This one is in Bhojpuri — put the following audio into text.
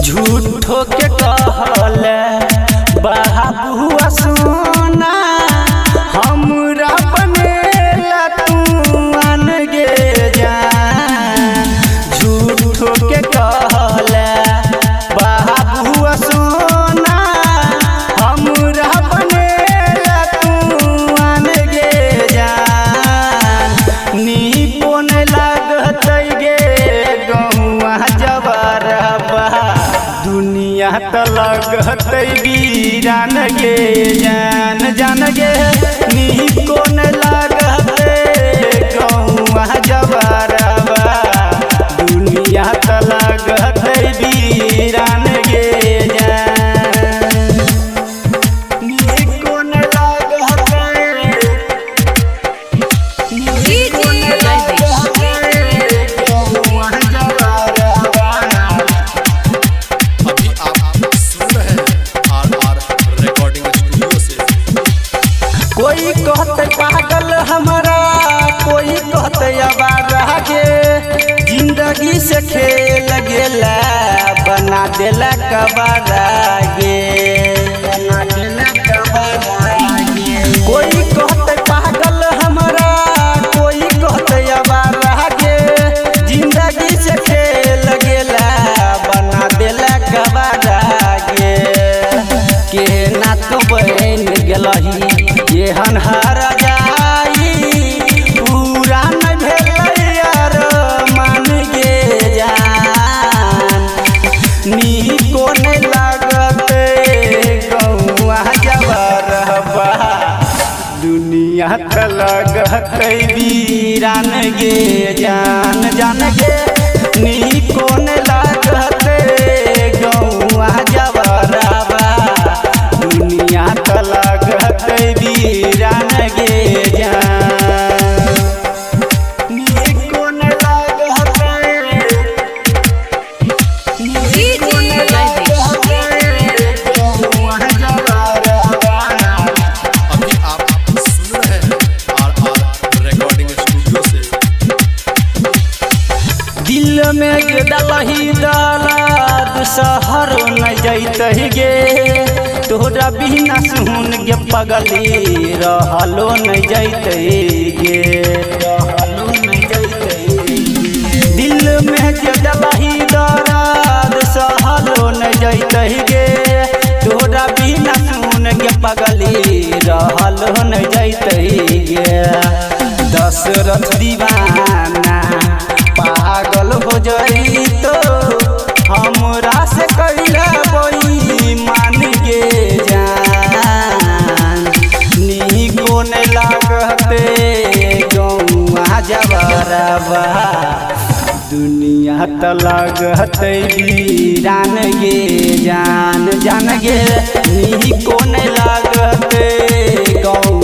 झूठो के कहल बाबुआ सोना हमरा बनेला तू आन गे जान। झूठो के कहल बाबुआ सोना हमरा बनेला तू आन गे जान। नीपोन लागत गे गौआ जबरबा दुनिया त लगत वीरान गे जान जान गे। नीकोन लागत गौआ जबरबा दुनिया त लगत वीरान गे जान। नीकोन लागत कोई कहते पागल हमारा कोई कहते आवारा गे। जिंदगी से खेल गेला बना देला कबारा गे बना देला कबारा गे। कोई कहते पागल हमारा कोई कहते आवारा गे। जिंदगी से खेल गेला बना देला कबारा गे। के ना तो बहन गेलही एहन हर जाई पूरा न भेल यार मान गे जान। नीकोन लागत गौआ जबरबा दुनिया त लगत वीरान गे जान जान गे। नीकोन लागत गौआ जबरबा दुनिया त लगत वीरान गे जान। नीकोन लागत नीकोन लागत गौआ जबरबा। अभी आप सुन रहे हैं RR रिकॉर्डिंग स्टूडियो से। दिल में डलही दर्द शहर न जैतहि गे। तोहरा बिना सुन गे पगली रहलो न जैतहि गे रहलो न जैतहि। दिल में डलही दर्द सहलो न जैतहि गे। तोहरा बिना सुन गे पगली रहलो न जैतहि गे। दशरथ दीवाना पागल हो जाई तो हमरा से कहिला बोई मान गे जान। नीकोन लागते गौआ जबरबा दुनिया त लगत वीरान गे जान जान गे। नीकोन लागते गौ